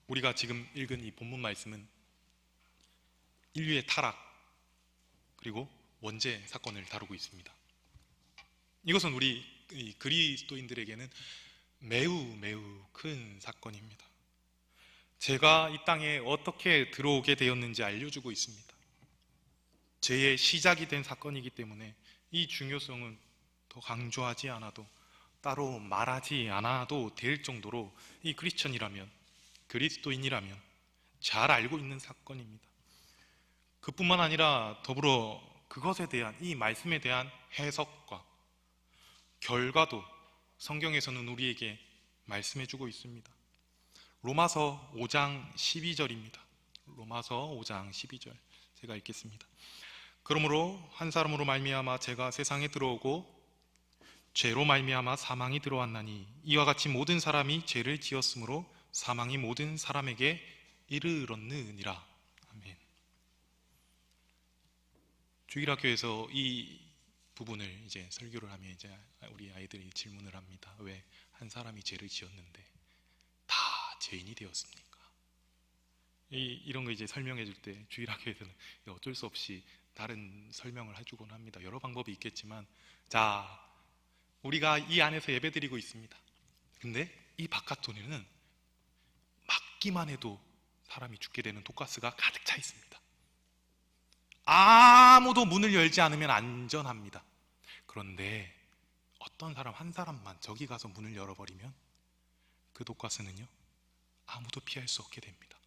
우리가 지금 읽은 이 본문 말씀은 인류의 타락 그리고 원죄 사건을 다루고 있습니다. 이것은 우리 그리스도인들에게는 매우 큰 사건입니다. 죄가 이 땅에 어떻게 들어오게 되었는지 알려주고 있습니다. 죄의 시작이 된 사건이기 때문에 이 중요성은 더 강조하지 않아도, 따로 말하지 않아도 될 정도로 이 크리스천이라면, 그리스도인이라면 잘 알고 있는 사건입니다. 그뿐만 아니라 더불어 그것에 대한, 이 말씀에 대한 해석과 결과도 성경에서는 우리에게 말씀해주고 있습니다. 로마서 5장 12절입니다. 로마서 5장 12절 제가 읽겠습니다. 그러므로 한 사람으로 말미암아 죄가 세상에 들어오고 죄로 말미암아 사망이 들어왔나니 이와 같이 모든 사람이 죄를 지었으므로 사망이 모든 사람에게 이르렀느니라. 아멘. 주일학교에서 이 부분을 이제 설교를 하면 이제 우리 아이들이 질문을 합니다. 왜 한 사람이 죄를 지었는데 다 죄인이 되었습니까? 이런 거 이제 설명해 줄 때 주일학교에서는 어쩔 수 없이 다른 설명을 해주곤 합니다. 여러 방법이 있겠지만, 자, 우리가 이 안에서 예배드리고 있습니다. 근데 이 바깥돈에는 막기만 해도 사람이 죽게 되는 독가스가 가득 차 있습니다. 아무도 문을 열지 않으면 안전합니다. 그런데 어떤 사람 한 사람만 저기 가서 문을 열어버리면 그 독가스는요, 아무도 피할 수 없게 됩니다.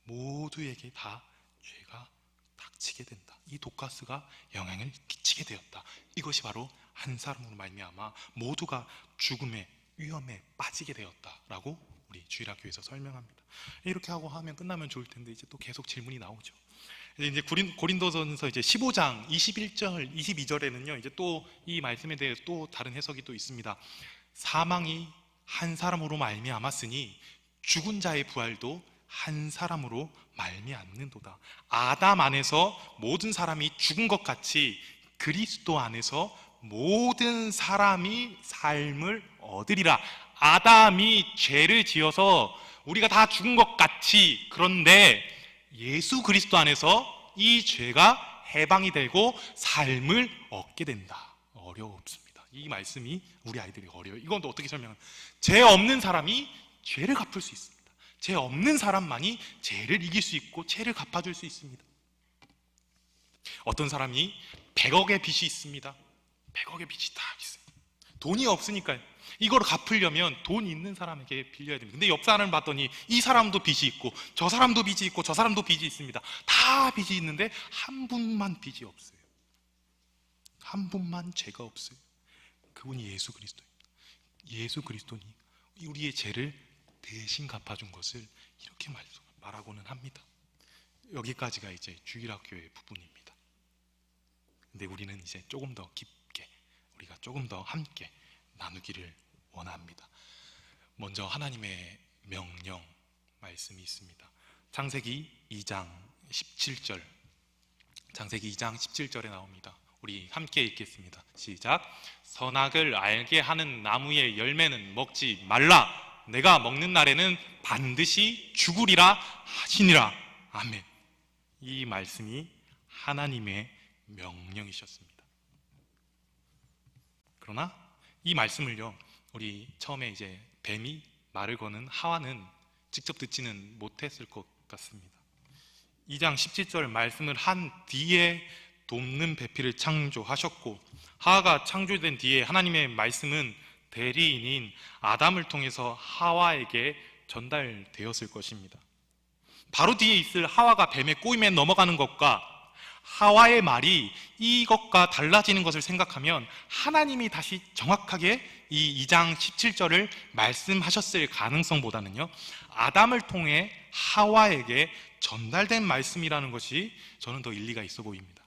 모두에게 다 죄가 닥치게 된다. 이 독가스가 영향을 끼치게 되었다. 이것이 바로 한 사람으로 말미암아 모두가 죽음의 위험에 빠지게 되었다라고 우리 주일학교에서 설명합니다. 이렇게 하고 하면 끝나면 좋을 텐데 이제 또 계속 질문이 나오죠. 이제 고린도전서 이제 15장 21절 22절에는요, 이제 또 이 말씀에 대해 또 다른 해석이 또 있습니다. 사망이 한 사람으로 말미암았으니 죽은 자의 부활도 한 사람으로 말미암는도다. 아담 안에서 모든 사람이 죽은 것 같이 그리스도 안에서 모든 사람이 삶을 얻으리라. 아담이 죄를 지어서 우리가 다 죽은 것 같이, 그런데 예수 그리스도 안에서 이 죄가 해방이 되고 삶을 얻게 된다. 어렵습니다. 이 말씀이 우리 아이들이 어려워요. 이건 또 어떻게 설명하면, 죄 없는 사람이 죄를 갚을 수 있습니다. 죄 없는 사람만이 죄를 이길 수 있고 죄를 갚아줄 수 있습니다. 어떤 사람이 100억의 빚이 있습니다. 100억의 빚이 딱 있어요. 돈이 없으니까요. 이걸 갚으려면 돈 있는 사람에게 빌려야 됩니다. 근데 옆 사람을 봤더니 이 사람도 빚이 있고 저 사람도 빚이 있고 저 사람도 빚이 있습니다. 다 빚이 있는데 한 분만 빚이 없어요. 한 분만 죄가 없어요. 그분이 예수 그리스도입니다. 예수 그리스도니 우리의 죄를 대신 갚아준 것을 이렇게 말하고는 합니다. 여기까지가 이제 주일학교의 부분입니다. 근데 우리는 이제 조금 더 깊게, 우리가 조금 더 함께 나누기를 원합니다. 먼저 하나님의 명령 말씀이 있습니다. 창세기 2장 17절, 창세기 2장 17절에 나옵니다. 우리 함께 읽겠습니다. 시작. 선악을 알게 하는 나무의 열매는 먹지 말라. 내가 먹는 날에는 반드시 죽으리라 하시니라. 아멘. 이 말씀이 하나님의 명령이셨습니다. 그러나 이 말씀을요, 우리 처음에 이제 뱀이 말을 거는 하와는 직접 듣지는 못했을 것 같습니다. 2장 17절 말씀을 한 뒤에 돕는 배필을 창조하셨고, 하와가 창조된 뒤에 하나님의 말씀은 대리인인 아담을 통해서 하와에게 전달되었을 것입니다. 바로 뒤에 있을 하와가 뱀의 꼬임에 넘어가는 것과 하와의 말이 이것과 달라지는 것을 생각하면 하나님이 다시 정확하게 이 2장 17절을 말씀하셨을 가능성보다는요, 아담을 통해 하와에게 전달된 말씀이라는 것이 저는 더 일리가 있어 보입니다.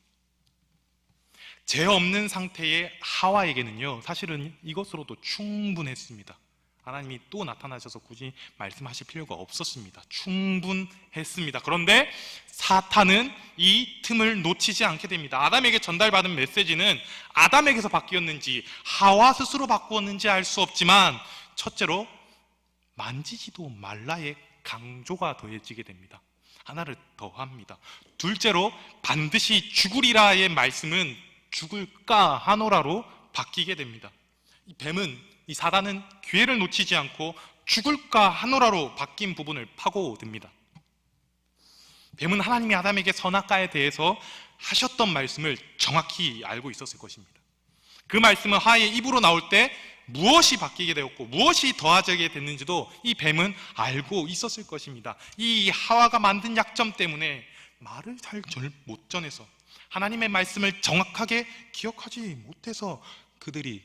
죄 없는 상태의 하와에게는요, 사실은 이것으로도 충분했습니다. 하나님이 또 나타나셔서 굳이 말씀하실 필요가 없었습니다. 충분했습니다. 그런데 사탄은 이 틈을 놓치지 않게 됩니다. 아담에게 전달받은 메시지는 아담에게서 바뀌었는지 하와 스스로 바꾸었는지 알 수 없지만, 첫째로 만지지도 말라의 강조가 더해지게 됩니다. 하나를 더 합니다. 둘째로 반드시 죽으리라의 말씀은 죽을까 하노라로 바뀌게 됩니다. 이 뱀은, 이 사단은 기회를 놓치지 않고 죽을까 하노라로 바뀐 부분을 파고듭니다. 뱀은 하나님이 아담에게 선악과에 대해서 하셨던 말씀을 정확히 알고 있었을 것입니다. 그 말씀은 하와의 입으로 나올 때 무엇이 바뀌게 되었고 무엇이 더하게 됐는지도 이 뱀은 알고 있었을 것입니다. 이 하와가 만든 약점 때문에 말을 잘 못 전해서, 하나님의 말씀을 정확하게 기억하지 못해서 그들이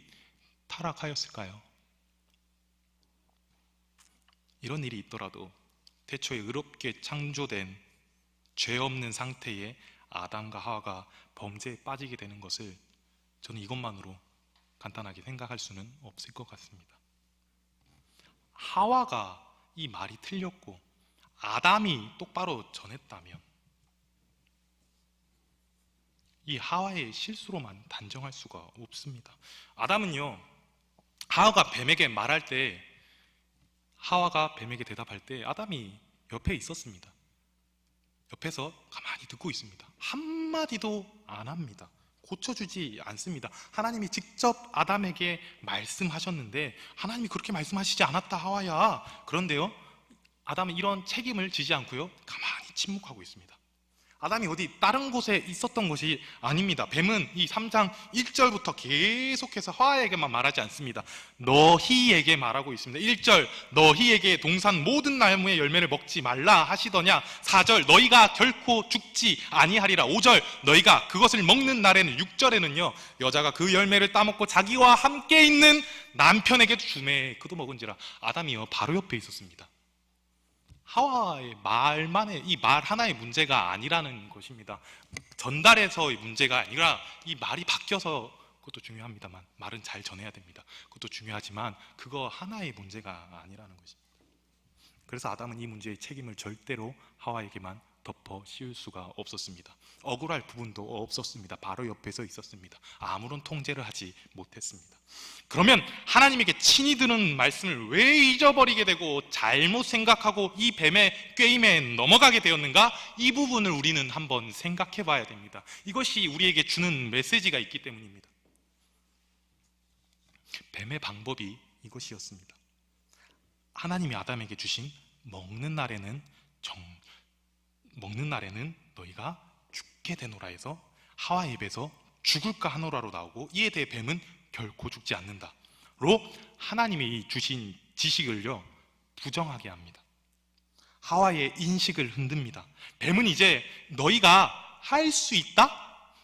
타락하였을까요? 이런 일이 있더라도 태초에 의롭게 창조된 죄 없는 상태의 아담과 하와가 범죄에 빠지게 되는 것을 저는 이것만으로 간단하게 생각할 수는 없을 것 같습니다. 하와가 이 말이 틀렸고 아담이 똑바로 전했다면 이 하와의 실수로만 단정할 수가 없습니다. 아담은요, 하와가 뱀에게 말할 때, 하와가 뱀에게 대답할 때 아담이 옆에 있었습니다. 옆에서 가만히 듣고 있습니다. 한마디도 안 합니다. 고쳐주지 않습니다. 하나님이 직접 아담에게 말씀하셨는데 하나님이 그렇게 말씀하시지 않았다 하와야. 그런데요, 아담은 이런 책임을 지지 않고요, 가만히 침묵하고 있습니다. 아담이 어디 다른 곳에 있었던 것이 아닙니다. 뱀은 이 3장 1절부터 계속해서 하와에게만 말하지 않습니다. 너희에게 말하고 있습니다. 1절, 너희에게 동산 모든 나무의 열매를 먹지 말라 하시더냐. 4절, 너희가 결코 죽지 아니하리라. 5절, 너희가 그것을 먹는 날에는, 6절에는요, 여자가 그 열매를 따먹고 자기와 함께 있는 남편에게도 주매 그도 먹은지라. 아담이요 바로 옆에 있었습니다. 하와의 말만의, 이 말 하나의 문제가 아니라는 것입니다. 전달에서의 문제가 아니라 이 말이 바뀌어서, 그것도 중요합니다만 말은 잘 전해야 됩니다. 그것도 중요하지만 그거 하나의 문제가 아니라는 것입니다. 그래서 아담은 이 문제의 책임을 절대로 하와에게만 덮어 씌울 수가 없었습니다. 억울할 부분도 없었습니다. 바로 옆에서 있었습니다. 아무런 통제를 하지 못했습니다. 그러면 하나님에게 친히 들은 말씀을 왜 잊어버리게 되고 잘못 생각하고 이 뱀의 꾀임에 넘어가게 되었는가? 이 부분을 우리는 한번 생각해 봐야 됩니다. 이것이 우리에게 주는 메시지가 있기 때문입니다. 뱀의 방법이 이것이었습니다. 하나님이 아담에게 주신 먹는 날에는 너희가 죽게 되노라 해서 하와의 입에서 죽을까 하노라로 나오고, 이에 대해 뱀은 결코 죽지 않는다로 하나님이 주신 지식을요 부정하게 합니다. 하와의 인식을 흔듭니다. 뱀은 이제 너희가 할 수 있다?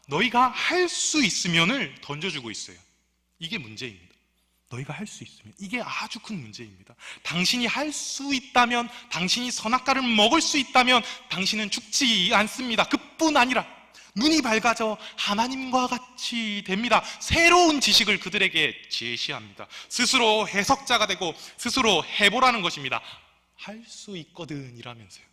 너희가 할 수 있으면을 던져주고 있어요. 이게 문제입니다. 너희가 할 수 있으면, 이게 아주 큰 문제입니다. 당신이 할 수 있다면, 당신이 선악과를 먹을 수 있다면 당신은 죽지 않습니다. 그뿐 아니라 눈이 밝아져 하나님과 같이 됩니다. 새로운 지식을 그들에게 제시합니다. 스스로 해석자가 되고 스스로 해보라는 것입니다. 할 수 있거든 이라면서요.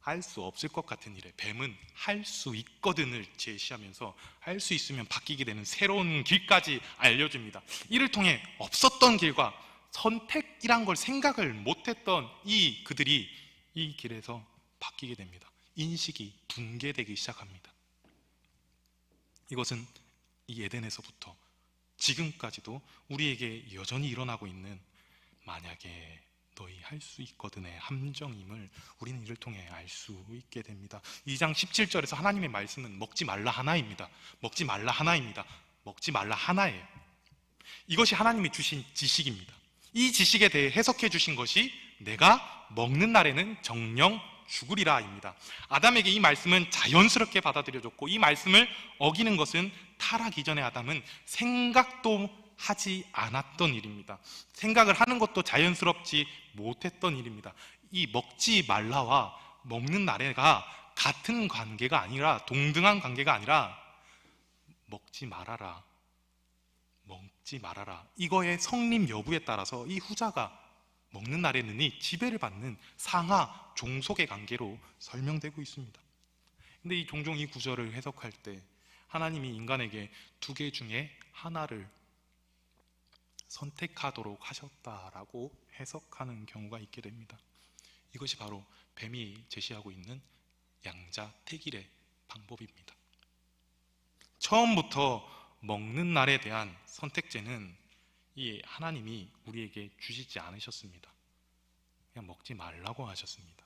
할 수 없을 것 같은 일에 뱀은 할 수 있거든을 제시하면서 할 수 있으면 바뀌게 되는 새로운 길까지 알려줍니다. 이를 통해 없었던 길과 선택이란 걸 생각을 못했던 그들이 이 길에서 바뀌게 됩니다. 인식이 붕괴되기 시작합니다. 이것은 이 에덴에서부터 지금까지도 우리에게 여전히 일어나고 있는, 만약에 너희 할 수 있거든의 함정임을 우리는 이를 통해 알 수 있게 됩니다. 2장 17절에서 하나님의 말씀은 먹지 말라 하나입니다. 먹지 말라 하나입니다. 먹지 말라 하나예요. 이것이 하나님이 주신 지식입니다. 이 지식에 대해 해석해 주신 것이 내가 먹는 날에는 정령 죽으리라입니다. 아담에게 이 말씀은 자연스럽게 받아들여졌고, 이 말씀을 어기는 것은 타락 이전의 아담은 생각도 하지 않았던 일입니다. 생각을 하는 것도 자연스럽지 못했던 일입니다. 이 먹지 말라와 먹는 날에가 같은 관계가 아니라, 동등한 관계가 아니라 먹지 말아라, 먹지 말아라, 이거의 성립 여부에 따라서 이 후자가 먹는 날에는이 지배를 받는 상하 종속의 관계로 설명되고 있습니다. 근데 이 종종 이 구절을 해석할 때 하나님이 인간에게 두 개 중에 하나를 선택하도록 하셨다라고 해석하는 경우가 있게 됩니다. 이것이 바로 뱀이 제시하고 있는 양자택일의 방법입니다. 처음부터 먹는 날에 대한 선택제는 이 하나님이 우리에게 주시지 않으셨습니다. 그냥 먹지 말라고 하셨습니다.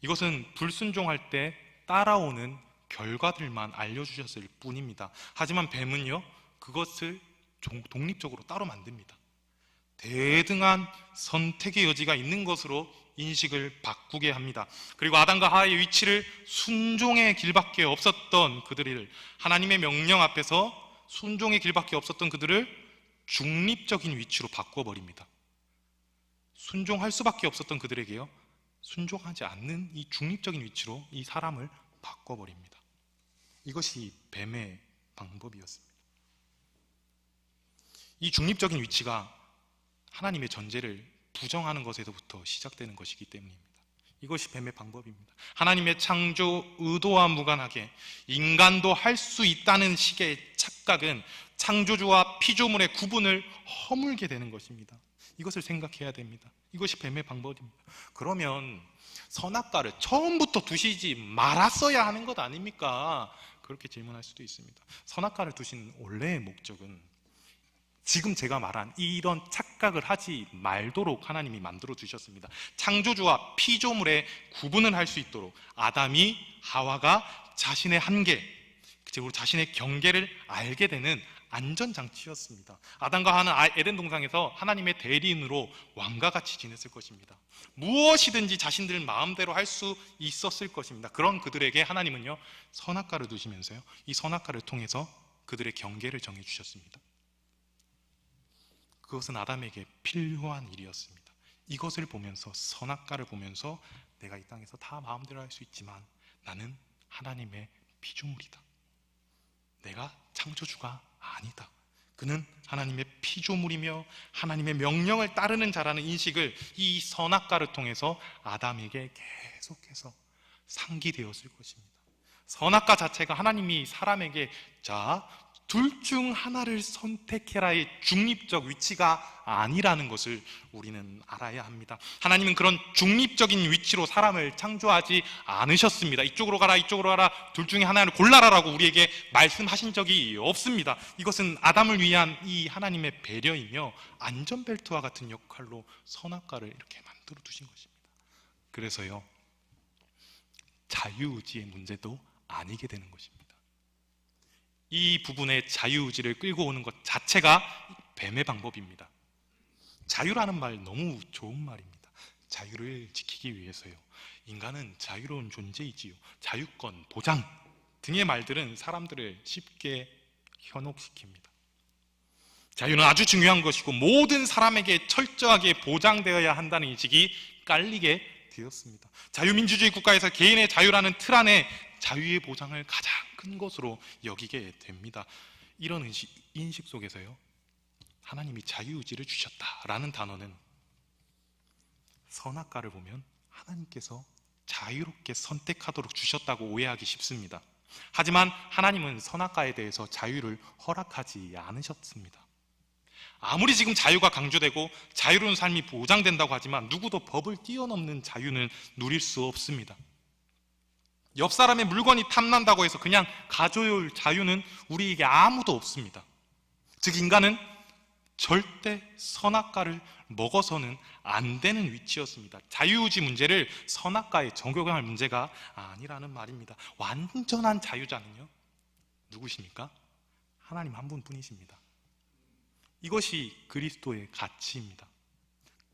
이것은 불순종할 때 따라오는 결과들만 알려주셨을 뿐입니다. 하지만 뱀은요, 그것을 독립적으로 따로 만듭니다. 대등한 선택의 여지가 있는 것으로 인식을 바꾸게 합니다. 그리고 아담과 하와의 위치를 순종의 길밖에 없었던 그들을, 하나님의 명령 앞에서 순종의 길밖에 없었던 그들을 중립적인 위치로 바꿔버립니다. 순종할 수밖에 없었던 그들에게요, 순종하지 않는 이 중립적인 위치로 이 사람을 바꿔버립니다. 이것이 뱀의 방법이었습니다. 이 중립적인 위치가 하나님의 전제를 부정하는 것에서부터 시작되는 것이기 때문입니다. 이것이 뱀의 방법입니다. 하나님의 창조 의도와 무관하게 인간도 할 수 있다는 식의 착각은 창조주와 피조물의 구분을 허물게 되는 것입니다. 이것을 생각해야 됩니다. 이것이 뱀의 방법입니다. 그러면 선악과를 처음부터 두시지 말았어야 하는 것 아닙니까? 그렇게 질문할 수도 있습니다. 선악과를 두신 원래의 목적은 지금 제가 말한 이런 착각을 하지 말도록 하나님이 만들어 주셨습니다. 창조주와 피조물의 구분을 할 수 있도록 아담이 하와가 자신의 한계, 즉 자신의 경계를 알게 되는 안전장치였습니다. 아담과 하와는 에덴 동산에서 하나님의 대리인으로 왕과 같이 지냈을 것입니다. 무엇이든지 자신들 마음대로 할 수 있었을 것입니다. 그런 그들에게 하나님은요, 선악과를 두시면서요, 이 선악과를 통해서 그들의 경계를 정해주셨습니다. 그것은 아담에게 필요한 일이었습니다. 이것을 보면서, 선악과를 보면서 내가 이 땅에서 다 마음대로 할 수 있지만 나는 하나님의 피조물이다. 내가 창조주가 아니다. 그는 하나님의 피조물이며 하나님의 명령을 따르는 자라는 인식을 이 선악과를 통해서 아담에게 계속해서 상기되었을 것입니다. 선악과 자체가 하나님이 사람에게 자, 둘 중 하나를 선택해라의 중립적 위치가 아니라는 것을 우리는 알아야 합니다. 하나님은 그런 중립적인 위치로 사람을 창조하지 않으셨습니다. 이쪽으로 가라, 이쪽으로 가라, 둘 중에 하나를 골라라라고 우리에게 말씀하신 적이 없습니다. 이것은 아담을 위한 이 하나님의 배려이며 안전벨트와 같은 역할로 선악과를 이렇게 만들어 두신 것입니다. 그래서요, 자유의지의 문제도 아니게 되는 것입니다. 이 부분의 자유의지를 끌고 오는 것 자체가 뱀의 방법입니다. 자유라는 말 너무 좋은 말입니다. 자유를 지키기 위해서요, 인간은 자유로운 존재이지요, 자유권, 보장 등의 말들은 사람들을 쉽게 현혹시킵니다. 자유는 아주 중요한 것이고 모든 사람에게 철저하게 보장되어야 한다는 인식이 깔리게 되었습니다. 자유민주주의 국가에서 개인의 자유라는 틀 안에 자유의 보장을 가장 큰 것으로 여기게 됩니다. 이런 인식 속에서요, 하나님이 자유의지를 주셨다라는 단어는 선악과를 보면 하나님께서 자유롭게 선택하도록 주셨다고 오해하기 쉽습니다. 하지만 하나님은 선악과에 대해서 자유를 허락하지 않으셨습니다. 아무리 지금 자유가 강조되고 자유로운 삶이 보장된다고 하지만 누구도 법을 뛰어넘는 자유는 누릴 수 없습니다. 옆 사람의 물건이 탐난다고 해서 그냥 가져올 자유는 우리에게 아무도 없습니다. 즉 인간은 절대 선악과를 먹어서는 안 되는 위치였습니다. 자유의지 문제를 선악과에 적용할 문제가 아니라는 말입니다. 완전한 자유자는요, 누구십니까? 하나님 한 분뿐이십니다. 이것이 그리스도의 가치입니다.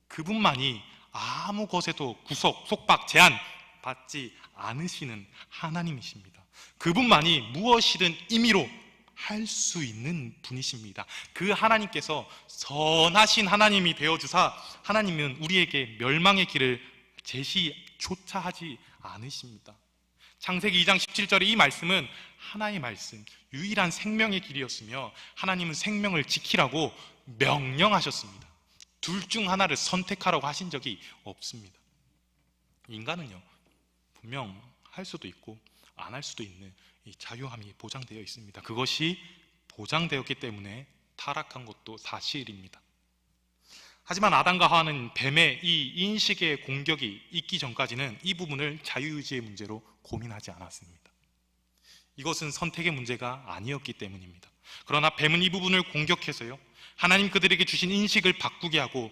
그분만이 아무 것에도 구속, 속박, 제한 받지 않으시는 하나님이십니다. 그분만이 무엇이든 임의로 할 수 있는 분이십니다. 그 하나님께서 선하신 하나님이 되어주사 하나님은 우리에게 멸망의 길을 제시조차 하지 않으십니다. 창세기 2장 17절의 이 말씀은 하나의 말씀, 유일한 생명의 길이었으며 하나님은 생명을 지키라고 명령하셨습니다. 둘 중 하나를 선택하라고 하신 적이 없습니다. 인간은요, 분명 할 수도 있고 안 할 수도 있는 이 자유함이 보장되어 있습니다. 그것이 보장되었기 때문에 타락한 것도 사실입니다. 하지만 아담과 하와는 뱀의 이 인식의 공격이 있기 전까지는 이 부분을 자유의지의 문제로 고민하지 않았습니다. 이것은 선택의 문제가 아니었기 때문입니다. 그러나 뱀은 이 부분을 공격해서요, 하나님 그들에게 주신 인식을 바꾸게 하고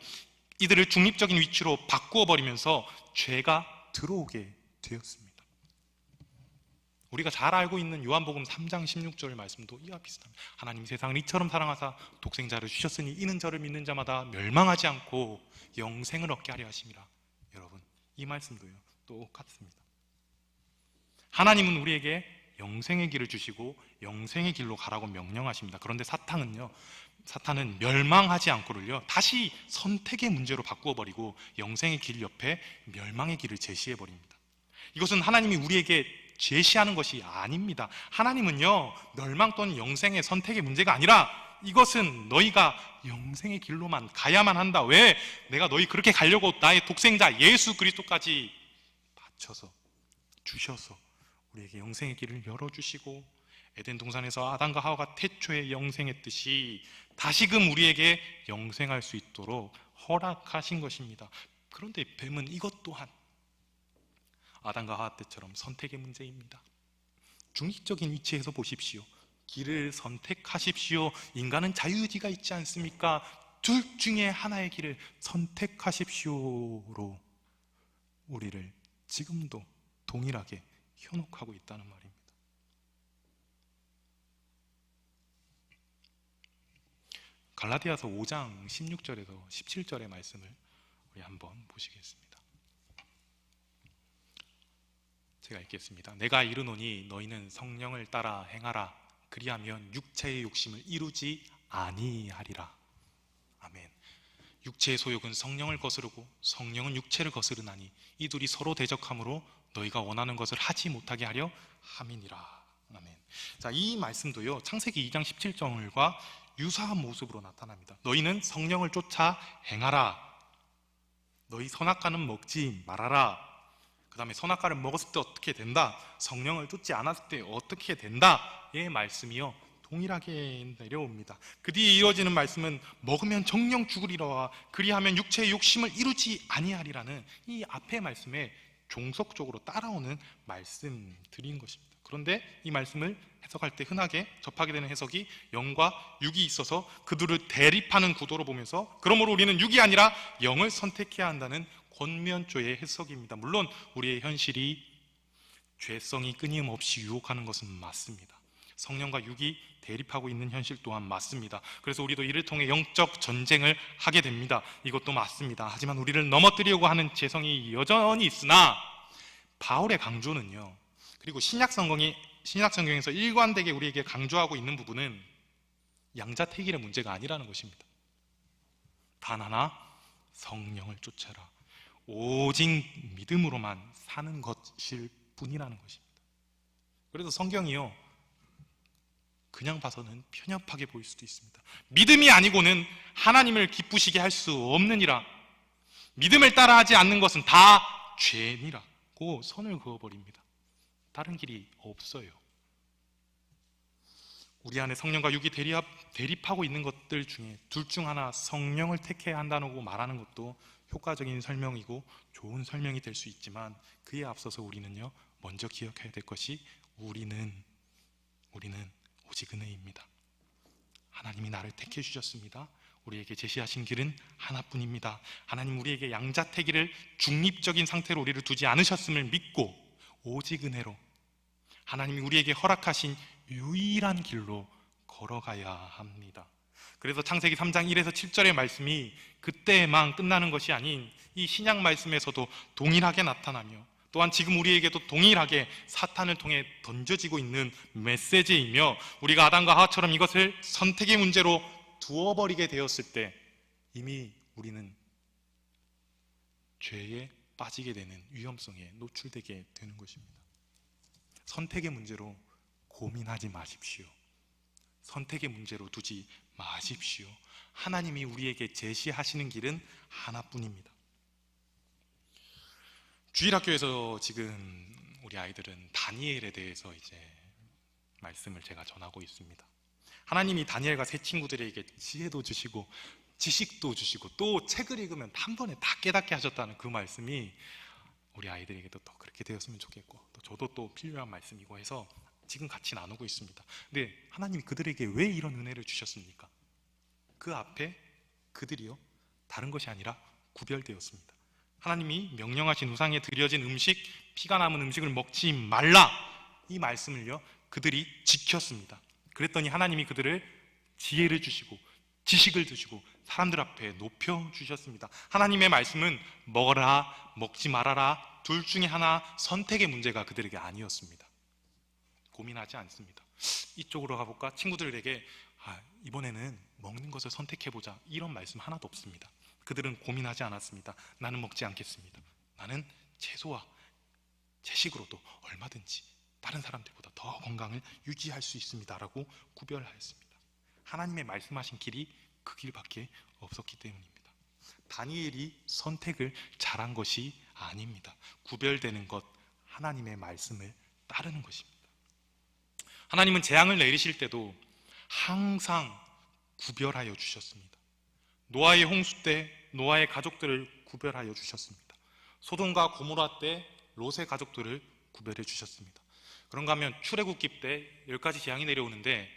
이들을 중립적인 위치로 바꾸어 버리면서 죄가 들어오게 되었습니다. 우리가 잘 알고 있는 요한복음 3장 16절 말씀도 이와 비슷합니다. 하나님 세상을 이처럼 사랑하사 독생자를 주셨으니 이는 저를 믿는 자마다 멸망하지 않고 영생을 얻게 하려 하심이라. 여러분, 이 말씀도요 똑같습니다. 하나님은 우리에게 영생의 길을 주시고 영생의 길로 가라고 명령하십니다. 그런데 사탄은 멸망하지 않고를요 다시 선택의 문제로 바꾸어버리고 영생의 길 옆에 멸망의 길을 제시해버립니다. 이것은 하나님이 우리에게 제시하는 것이 아닙니다. 하나님은요 멸망 또는 영생의 선택의 문제가 아니라 이것은 너희가 영생의 길로만 가야만 한다. 왜? 내가 너희 그렇게 가려고 나의 독생자 예수 그리스도까지 바쳐서 주셔서 우리에게 영생의 길을 열어주시고 에덴 동산에서 아담과 하와가 태초에 영생했듯이 다시금 우리에게 영생할 수 있도록 허락하신 것입니다. 그런데 뱀은 이것 또한 아담과 하와 때처럼 선택의 문제입니다. 중립적인 위치에서 보십시오. 길을 선택하십시오. 인간은 자유의지가 있지 않습니까? 둘 중에 하나의 길을 선택하십시오로 우리를 지금도 동일하게 현혹하고 있다는 말입니다. 갈라디아서 5장 16절에서 17절의 말씀을 우리 한번 보시겠습니다. 제가 읽겠습니다. 내가 이르노니 너희는 성령을 따라 행하라. 그리하면 육체의 욕심을 이루지 아니하리라. 아멘. 육체의 소욕은 성령을 거스르고 성령은 육체를 거스르나니 이 둘이 서로 대적함으로 너희가 원하는 것을 하지 못하게 하려 함이니라. 아멘. 자, 이 말씀도요 창세기 2장 17절과 유사한 모습으로 나타납니다. 너희는 성령을 쫓아 행하라. 너희 선악과는 먹지 말아라. 그 다음에 선악과를 먹었을 때 어떻게 된다? 성령을 쫓지 않았을 때 어떻게 된다? 의 말씀이요 동일하게 내려옵니다. 그 뒤에 이어지는 말씀은 먹으면 정령 죽으리라. 그리하면 육체의 욕심을 이루지 아니하리라는 이 앞의 말씀에 종속적으로 따라오는 말씀들인 것입니다. 그런데 이 말씀을 해석할 때 흔하게 접하게 되는 해석이 영과 육이 있어서 그들을 대립하는 구도로 보면서 그러므로 우리는 육이 아니라 영을 선택해야 한다는 권면조의 해석입니다. 물론 우리의 현실이 죄성이 끊임없이 유혹하는 것은 맞습니다. 성령과 육이 대립하고 있는 현실 또한 맞습니다. 그래서 우리도 이를 통해 영적 전쟁을 하게 됩니다. 이것도 맞습니다. 하지만 우리를 넘어뜨리려고 하는 죄성이 여전히 있으나 바울의 강조는요, 그리고 신약성경에서 일관되게 우리에게 강조하고 있는 부분은 양자택일의 문제가 아니라는 것입니다. 단 하나, 성령을 쫓아라. 오직 믿음으로만 사는 것일 뿐이라는 것입니다. 그래서 성경이요 그냥 봐서는 편협하게 보일 수도 있습니다. 믿음이 아니고는 하나님을 기쁘시게 할 수 없느니라. 믿음을 따라하지 않는 것은 다 죄니라고 선을 그어버립니다. 다른 길이 없어요. 우리 안에 성령과 육이 대립하고 있는 것들 중에 둘 중 하나 성령을 택해야 한다고 말하는 것도 효과적인 설명이고 좋은 설명이 될 수 있지만 그에 앞서서 우리는요 먼저 기억해야 될 것이 우리는 오직 은혜입니다. 하나님이 나를 택해 주셨습니다. 우리에게 제시하신 길은 하나뿐입니다. 하나님 우리에게 양자택일을 중립적인 상태로 우리를 두지 않으셨음을 믿고 오직 은혜로 하나님이 우리에게 허락하신 유일한 길로 걸어가야 합니다. 그래서 창세기 3장 1에서 7절의 말씀이 그때만 끝나는 것이 아닌 이 신약 말씀에서도 동일하게 나타나며 또한 지금 우리에게도 동일하게 사탄을 통해 던져지고 있는 메시지이며 우리가 아담과 하와처럼 이것을 선택의 문제로 두어버리게 되었을 때 이미 우리는 죄에 빠지게 되는 위험성에 노출되게 되는 것입니다. 선택의 문제로 고민하지 마십시오. 선택의 문제로 두지 마십시오. 하나님이 우리에게 제시하시는 길은 하나뿐입니다. 주일학교에서 지금 우리 아이들은 다니엘에 대해서 이제 말씀을 제가 전하고 있습니다. 하나님이 다니엘과 세 친구들에게 지혜도 주시고 지식도 주시고 또 책을 읽으면 한 번에 다 깨닫게 하셨다는 그 말씀이 우리 아이들에게도 또 그렇게 되었으면 좋겠고, 또 저도 또 필요한 말씀이고 해서 지금 같이 나누고 있습니다. 근데 하나님이 그들에게 왜 이런 은혜를 주셨습니까? 그 앞에 그들이요, 다른 것이 아니라 구별되었습니다. 하나님이 명령하신 우상에 드려진 음식, 피가 남은 음식을 먹지 말라, 이 말씀을요 그들이 지켰습니다. 그랬더니 하나님이 그들을 지혜를 주시고 지식을 주시고 사람들 앞에 높여주셨습니다. 하나님의 말씀은 먹어라, 먹지 말아라, 둘 중에 하나 선택의 문제가 그들에게 아니었습니다. 고민하지 않습니다. 이쪽으로 가볼까? 친구들에게 이번에는 먹는 것을 선택해보자, 이런 말씀 하나도 없습니다. 그들은 고민하지 않았습니다. 나는 먹지 않겠습니다. 나는 채소와 채식으로도 얼마든지 다른 사람들보다 더 건강을 유지할 수 있습니다 라고 구별하였습니다. 하나님의 말씀하신 길이 그 길밖에 없었기 때문입니다. 다니엘이 선택을 잘한 것이 아닙니다. 구별되는 것, 하나님의 말씀을 따르는 것입니다. 하나님은 재앙을 내리실 때도 항상 구별하여 주셨습니다. 노아의 홍수 때 노아의 가족들을 구별하여 주셨습니다. 소돔과 고모라 때 롯의 가족들을 구별해 주셨습니다. 그런가 하면 출애굽기 때 10가지 재앙이 내려오는데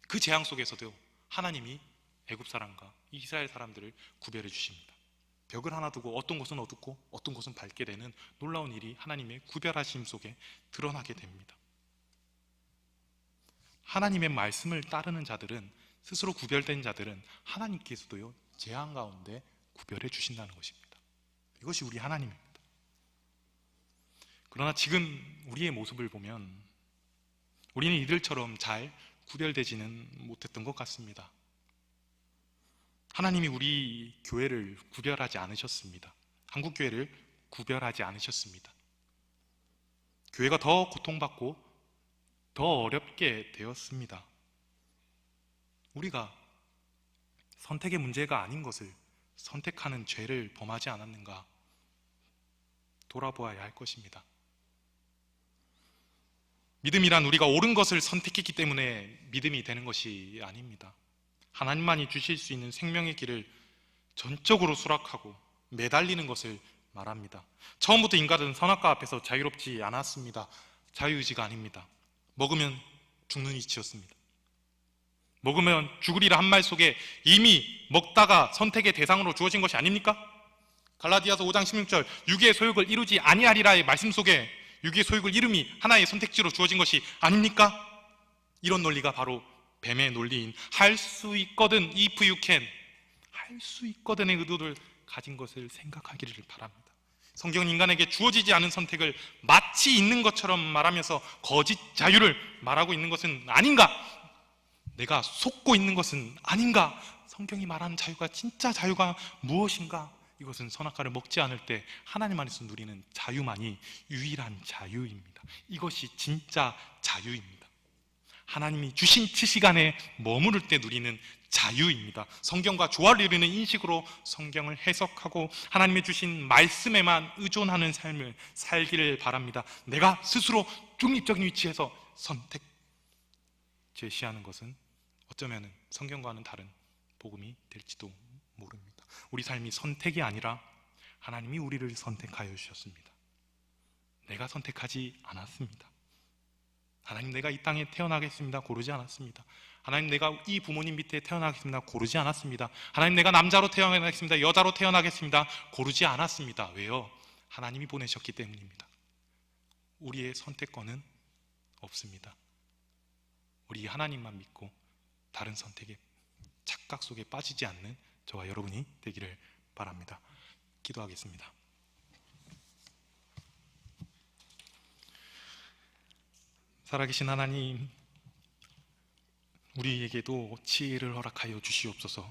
그 재앙 속에서도 하나님이 애굽 사람과 이스라엘 사람들을 구별해 주십니다. 벽을 하나 두고 어떤 곳은 어둡고 어떤 곳은 밝게 되는 놀라운 일이 하나님의 구별하심 속에 드러나게 됩니다. 하나님의 말씀을 따르는 자들은, 스스로 구별된 자들은 하나님께서도요 재앙 가운데 구별해 주신다는 것입니다. 이것이 우리 하나님입니다. 그러나 지금 우리의 모습을 보면 우리는 이들처럼 잘 구별되지는 못했던 것 같습니다. 하나님이 우리 교회를 구별하지 않으셨습니다. 한국교회를 구별하지 않으셨습니다. 교회가 더 고통받고 더 어렵게 되었습니다. 우리가 선택의 문제가 아닌 것을 선택하는 죄를 범하지 않았는가 돌아보아야 할 것입니다. 믿음이란 우리가 옳은 것을 선택했기 때문에 믿음이 되는 것이 아닙니다. 하나님만이 주실 수 있는 생명의 길을 전적으로 수락하고 매달리는 것을 말합니다. 처음부터 인간은 선악과 앞에서 자유롭지 않았습니다. 자유의지가 아닙니다. 먹으면 죽는 이치였습니다. 먹으면 죽으리라 한 말 속에 이미 먹다가 선택의 대상으로 주어진 것이 아닙니까? 갈라디아서 5장 16절 육의 소욕을 이루지 아니하리라의 말씀 속에 육의 소욕을 이름이 하나의 선택지로 주어진 것이 아닙니까? 이런 논리가 바로 뱀의 논리인 할 수 있거든, if you can, 할 수 있거든의 의도를 가진 것을 생각하기를 바랍니다. 성경은 인간에게 주어지지 않은 선택을 마치 있는 것처럼 말하면서 거짓 자유를 말하고 있는 것은 아닌가? 내가 속고 있는 것은 아닌가? 성경이 말하는 자유가 진짜 자유가 무엇인가? 이것은 선악과를 먹지 않을 때 하나님 안에서 누리는 자유만이 유일한 자유입니다. 이것이 진짜 자유입니다. 하나님이 주신 시간 안에 머무를 때 누리는 자유입니다. 성경과 조화를 이루는 인식으로 성경을 해석하고 하나님의 주신 말씀에만 의존하는 삶을 살기를 바랍니다. 내가 스스로 중립적인 위치에서 선택 제시하는 것은 어쩌면 성경과는 다른 복음이 될지도 모릅니다. 우리 삶이 선택이 아니라 하나님이 우리를 선택하여 주셨습니다. 내가 선택하지 않았습니다. 하나님, 내가 이 땅에 태어나겠습니다. 고르지 않았습니다. 하나님, 내가 이 부모님 밑에 태어나겠습니다. 고르지 않았습니다. 하나님, 내가 남자로 태어나겠습니다. 여자로 태어나겠습니다. 고르지 않았습니다. 왜요? 하나님이 보내셨기 때문입니다. 우리의 선택권은 없습니다. 우리 하나님만 믿고 다른 선택에 착각 속에 빠지지 않는 저와 여러분이 되기를 바랍니다. 기도하겠습니다. 살아계신 하나님, 우리에게도 지혜를 허락하여 주시옵소서.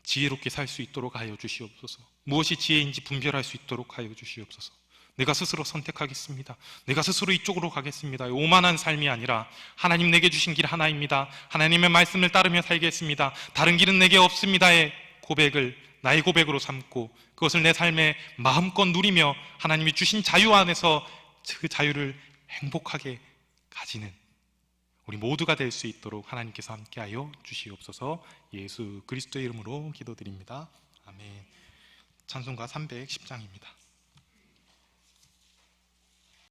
지혜롭게 살 수 있도록 하여 주시옵소서. 무엇이 지혜인지 분별할 수 있도록 하여 주시옵소서. 내가 스스로 선택하겠습니다. 내가 스스로 이쪽으로 가겠습니다. 오만한 삶이 아니라 하나님 내게 주신 길 하나입니다. 하나님의 말씀을 따르며 살겠습니다. 다른 길은 내게 없습니다의 고백을 나의 고백으로 삼고 그것을 내 삶에 마음껏 누리며 하나님이 주신 자유 안에서 그 자유를 행복하게 가지는 우리 모두가 될 수 있도록 하나님께서 함께하여 주시옵소서. 예수 그리스도의 이름으로 기도드립니다. 아멘. 찬송가 310장입니다.